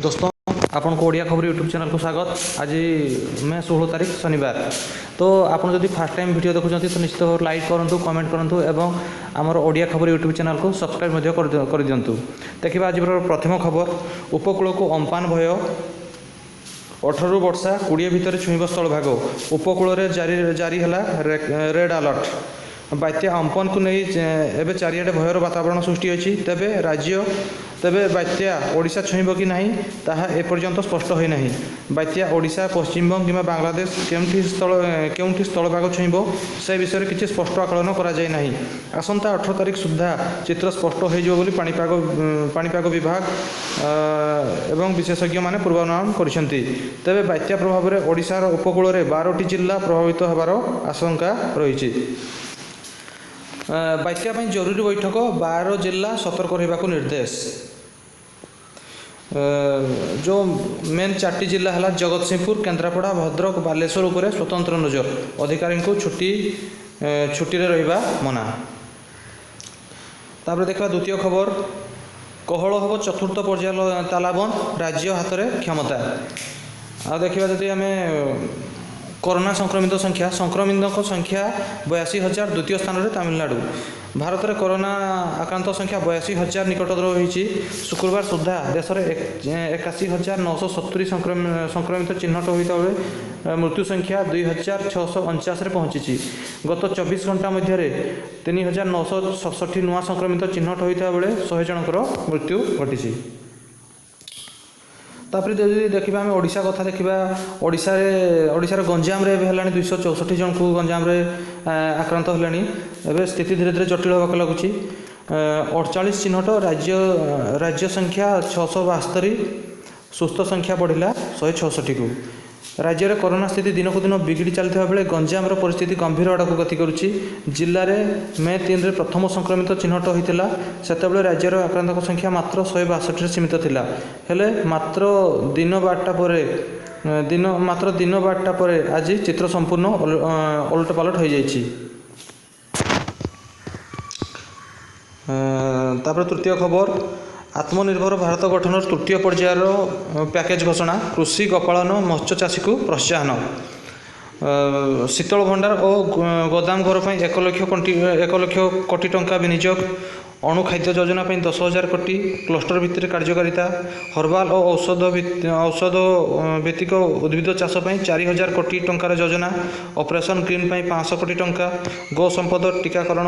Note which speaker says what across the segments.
Speaker 1: दोस्तों आपन को ओडिया खबर यूट्यूब चैनल को स्वागत। आज मैं 16 तारीख शनिवार। तो आपन जदि फास्ट टाइम वीडियो देखुं तो निश्चित भाव लाइक करूँ, कमेंट करूँ एवं आमर ओडिया खबर यूट्यूब चैनल को सब्सक्राइब कर दिंतु। देखिए आज प्रथम खबर, उपकूल को अम्पान भय, 18 वर्षा 20 भितर छुईब स्थलभाग, उपकूल जारी है रेड अलर्ट। बात्या अम्पन को नहीं एवं चारिआडे भयर वातावरण सृष्टि होती। तेबे बात्या ओडिशा छुईब कि नहीं ताहा एपर्यंत स्पष्ट होना। बात्या ओडिशा, पश्चिमबंग कि बांग्लादेश केउंठी स्थलभाग छुईब से विषय में किसी स्पष्ट आकलन करा जाय नहीं। आसंता 18 तारीख सुधा चित्र स्पष्ट हो पाणीपाग विभाग एवं विशेषज्ञ माने पूर्वानुमान करिसेंती। तेबे बात्या प्रभाव में ओडिशार उपकूल में 12टी जिला प्रभावित होबार आशंका रही। बात्या जरूरी बैठक, 12 जिला सतर्क रहा निर्देश। जो मेन 4टी जिला है जगतसिंहपुर, केन्द्रापड़ा, भद्रक, बालेश्वर उपर स्वतंत्र नजर, अधिकारी को छुट्टी रहिबा मना। तापर देखा द्वितीय खबर, कोहल हम चतुर्थ पर्याय तालाबंद, राज्य हाथ में क्षमता। आ देखा जदि आम कोरोना संक्रमित संख्या 82,000, द्वितीय स्थान में तमिलनाडु। भारत में कोरोना आक्रांत संख्या 82,000 निकट रही। शुक्रवार सुधा देश में 81,970 संक्रमित चिन्हट होता बेले मृत्यु संख्या 2,649 पहुंची। गत 24 घंटा मध्य 3,967 नुआ संक्रमित चिन्हट होता बेले 100 जनकर मृत्यु घटी। तापर जब देखा आम ओडिशा कथा देखा, ओडिशार गंजाम रे है 264 जन को गंजाम रे आक्रांत है। स्थिति धीरे धीरे जटिल होगा लगुच। 48 चिन्हट, राज्य संख्या 672, सुस्थ संख्या बढ़ला 166 को। राज्य में कोरोना स्थिति दिनक दिन बिगड़ी चलता बेले गंजामर परिस्थिति गंभीर आड़ को गति करुच्ची। जिले में मे 3 रे प्रथम संक्रमित चिन्हट होता से राज्यर आक्रांत संख्या मात्र 162 सीमित थिला। हेले मात्र दिन 12टा पर आज चित्र संपूर्ण ओलटपालट हो जाइए। तापर तृतीय खबर, आत्मनिर्भर भारत गठन तृतीय पर्यायर पैकेज घोषणा, कृषि, गोपालन, मत्स्य चाषी को प्रोत्साहन। शीतल भंडार और गोदाम घर पर 1 लाख कोटी टंका विनियोग, अणु खाद्य योजना 10,000 कोटी, क्लस्टर भित्तिर कार्यकारिता, हर्बाल और औषध भित्तिक उद्भिद चाष 4,000 कोटी टंकार योजना, ऑपरेशन ग्रीन 500 कोटी टंका, गो संपद टीकाकरण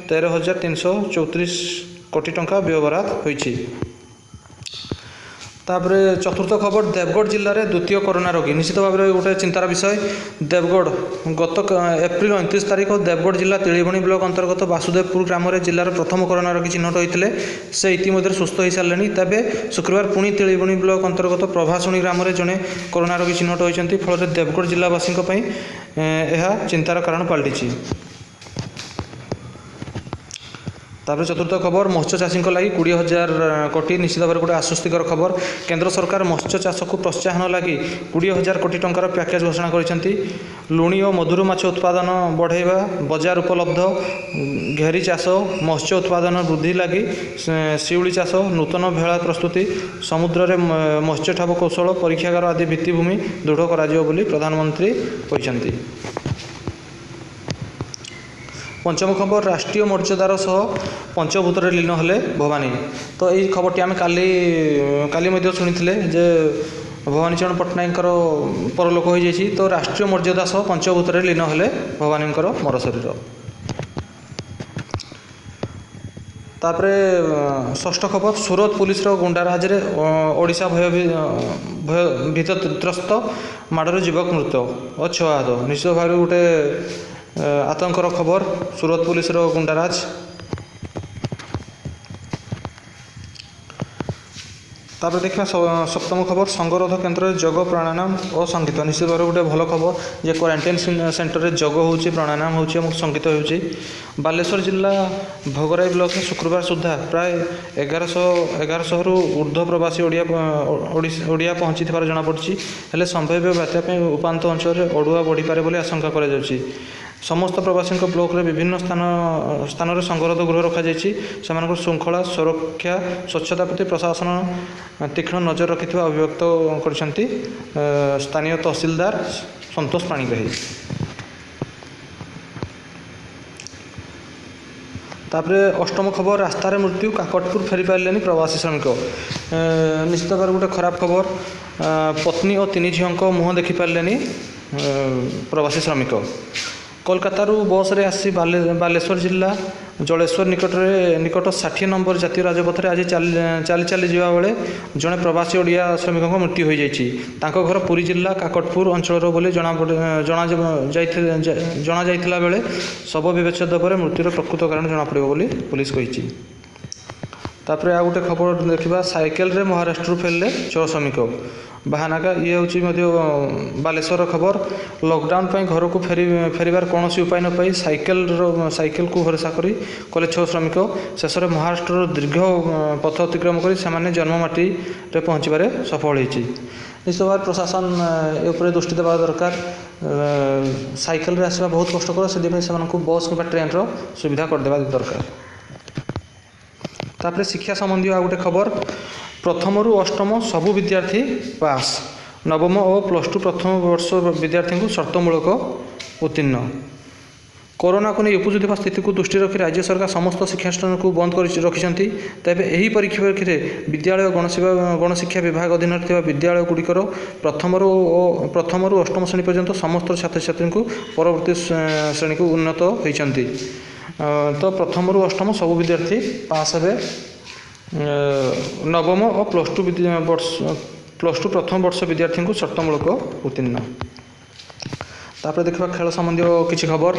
Speaker 1: 13,334 कोटी टंका व्यवहार होइछि। तापर चतुर्थ खबर, देवगढ़ जिले में द्वितीय कोरोना रोगी। निश्चित भाव में गोटे चिंतार विषय। देवगढ़ गत एप्रिल 29 तारीख देवगढ़ जिला तिलिबणी ब्लॉक अंतर्गत वासुदेवपुर ग्राम में जिलार प्रथम कोरोना रोगी चिन्हट होते से इतिमध्य सुस्थ हो सारे। तेज शुक्रवार पुणी तिलिबणी ब्लॉक अंतर्गत प्रभासुणी ग्राम में जड़े कोरोना रोगी चिन्हट होती। फल देवगढ़ जिलावासी यह चिंतार कारण पलटि। तापर चतुर्थ खबर, मत्स्य चाषी लगी 20,000 कोटी। निश्चित भाव गोटे आश्वस्तिकर खबर। केंद्र सरकार मत्स्य चाष को प्रोत्साहन लगी 20,000 कोटी टंकार पैकेज घोषणा करछंती। लुणी और मधुर माछ उत्पादन बढ़ाइबा, बजार उपलब्ध, घेरी चाष, मत्स्य उत्पादन वृद्धि लगी शिउली चाष, नूतन भेला प्रस्तुति, समुद्र में मत्स्य ठाब कौशल, परीक्षागार आदि भित्तिभूमि दृढ़ करा बोली प्रधानमंत्री कहते। पंचम खबर, राष्ट्रीय मर्यादार सह पंचभूतर लीन हेले भवानी। तो यही खबर आम काली शुणी जे भवानी चरण पट्टनायक परलोक हो जाइए। तो राष्ट्रीय मर्यादा सह पंचभूतर लीन हेले भवानी मर शरीर। तापर षष्ठ खबर, सूरत पुलिस गुंडाराज ओडिशा भयभीतग्रस्त माड़े युवक मृत और 6 आहत। निश्चित भाव गोटे आतंकर खबर, सूरत पुलिस गुंडाराज। तापर देखा सप्तम खबर, संगरोध केन्द्र में योग, प्राणायाम और संगीत। निश्चित भाव गोटे भल खबर जे क्वारंटाइन सेंटर में योग हो, प्राणायाम हो, संगीत हो। बालेश्वर जिला भोगराई ब्लॉक में शुक्रवार सुधा प्राय 1100 रु ऊर्ध्व प्रवासी ओडिया पहुँची जमापड़ी। हेले संभाव्य बात्या उपात अंचल अड़ुआ बढ़ी पारे बोली आशंका कर। समस्त प्रवासी ब्लॉक रे विभिन्न स्थान रे संगरोध गृह रखा जायछि। सेमानकर श्रृंखला सुरक्षा स्वच्छता प्रति प्रशासन तीक्ष्ण नजर रखिथिबा अभिव्यक्त करछन्ति स्थानीय तहसीलदार संतोष पाणिग्राही। तापरे अष्टम खबर रास्तार मृत्यु काकटपुर फेरी पारे प्रवासी श्रमिक। निश्चित भाव गोटे खराब खबर पत्नी और 3 झील मुह देखी पारे प्रवासी श्रमिक। कोलकातारू बस रे आसी बालेश्वर जिला जलेश्वर निकट 60 नंबर जातीय राजपथ आज चली जावा बेले जड़े प्रवासी ओडिया श्रमिक मृत्यु हो जाइछि। तांको घर पुरी जिला काकटपुर अंचल बोली जना जाइथिला बेले शव विच्छेद पर मृत्युर प्रकृत कारण जना पड़िबो बोली पुलिस कहिछि। तापरे आ गोटे खबर देखा साइकेल रे महाराष्ट्र फेरले चोर श्रमिक बाहानाका। ये हूँ बालेश्वर खबर। लॉकडाउन पर घर को फेरबार कौन उपाय न पाई साइकेल को भरोसा करी कले 6 श्रमिक शेष में महाराष्ट्र दीर्घ पथ अतिक्रम कर जन्ममाटी रे पहुँचबार सफल होती। निश्चित भाव प्रशासन ये दृष्टि देवा दरकार। साइकेल रे आसवा बहुत कष्टकर से बस कि ट्रेन सुविधा करदेवा दरकार। तापरे शिक्षा संबंधी आ गोटे खबर प्रथम रु अष्टम सबु विद्यार्थी पास नवम और +2 प्रथम वर्ष विद्यार्थी को शर्तमूलक उत्तीर्ण। कोरोना को नहीं उपजुवा स्थिति को दृष्टि रखी राज्य सरकार समस्त शिक्षानुष्ठान को बंद कर रखिंट। तेज यही परिप्रेक्षी विद्यालय गणशिक्षा विभाग अधीन विद्यालय गुड़िकर प्रथम रु अष्टम श्रेणी पर्यंत समस्त छात्र छात्री को परवर्ती श्रेणी को उन्नत होती। तो प्रथम रु अष्टम सबु विद्यार्थी पास हे। नवम और +2 प्रथम वर्ष विद्यार्थी को शर्तमूलक उत्तीर्ण। तापर देखा खेल संबंधी किसी खबर।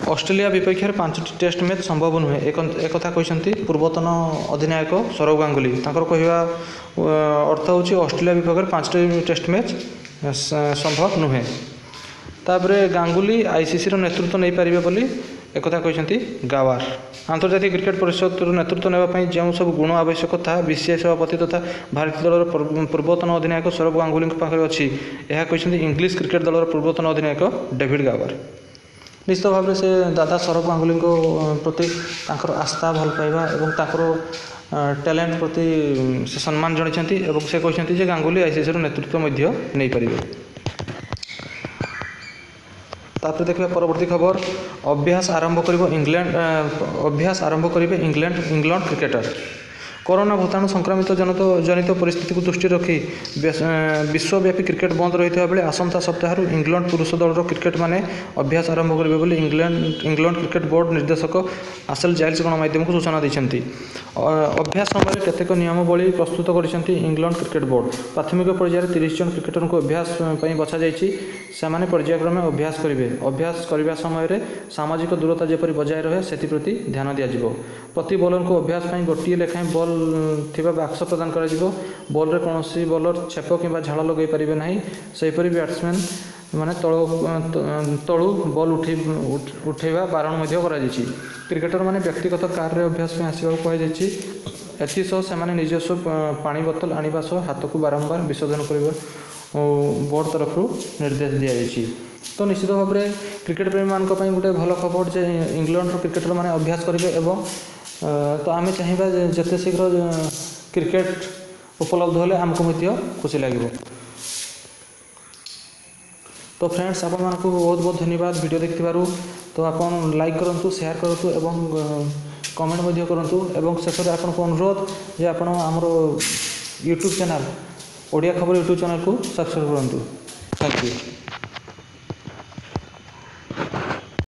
Speaker 1: ऑस्ट्रेलिया विपक्ष में 5टी टेस्ट मैच संभव नुहे एक कहते पूर्वतन अधिनायक सौरभ गांगुली। कहवा अर्थ होची ऑस्ट्रेलिया विपक्ष में 5टी टेस्ट मैच संभव नुहे। तापरे गांगुली आईसीसी नेतृत्व नहीं पारे बोली एक कहते गावार। आंतर्जातिक क्रिकेट परिषद नेतृत्व नेबाई जो सब गुण आवश्यक था बीसीसीआई सभापति तथा भारतीय दलर पूर्वतन अधिनायक सौरभ गांगुली पाखे अच्छी यह कहते इंग्लिश क्रिकेट दलर पूर्वतन अधिनायक डेविड गावार। निश्चित भाव से दादा सौरभ गांगुली प्रति आस्था भल पाइबा और टैलेंट प्रति से सम्मान जनाइछन्ति और से कहते गांगुली आईसीसी नेतृत्व नहीं पारे। तापर देखा परवर्ती खबर अभ्यास आरंभ करेंगे इंग्लैंड क्रिकेटर। कोरोना भूताणु संक्रमित जनित परिस्थिति को दृष्टि रखी विश्वव्यापी क्रिकेट बंद रही बेले आसंता सप्ताह इंग्लैंड पुरुष दलर क्रिकेट माने अभ्यास आरंभ करेंगे बोली इंग्लैंड क्रिकेट बोर्ड निर्देशक आसेल जाइल्स गणमाध्यम को सूचना देते। अभ्यास समय केतेक नियमावली प्रस्तुत कर इंग्लैंड क्रिकेट बोर्ड। प्राथमिक पर्यायर 30 जन क्रिकेटर को अभ्यास बछा जाइछि। सेमाने पर्यायक्रमे अभ्यास करेंगे। अभ्यास करने समय सामाजिक दूरता जेपरी बजाय रहे से प्रति ध्यान दिज्व। प्रति बॉलर को अभ्यास गोटे लेखाएं बॉल थिबा बाक्स प्रदान करा जिवो। बॉल रे कौनसी बॉलर छेप कि झाड़ लगे पारे ना। सेहीपरि बैट्समैन माने तलू बॉल उठेवा बारण क्रिकेटर माने व्यक्तिगत कार रे अभ्यास में आसवा कहुई। एसह से निजस्व पानी बोतल आने सह हाथ को बारंबार विसर्जन करने बोर्ड तरफ निर्देश दि जाइए। तो निश्चित भाव में क्रिकेट प्रेमी मान गोटे भल खबर जे इंग्लैंड क्रिकेटर माने अभ्यास करेंगे। तो आम चाहिए जिते शीघ्र क्रिकेट उपलब्ध होले आमको खुशी लगे। तो फ्रेंड्स आपण मानक बहुत बहुत धन्यवाद वीडियो देखिबारु। तो आपण लाइक करंतु शेयर करंतु एवं कमेंट मध्य करंतु एवं शेष आपन को अनुरोध जे आपण हमर यूट्यूब चैनल ओडिया खबर यूट्यूब चैनल को सब्सक्राइब करंतु। Thank you.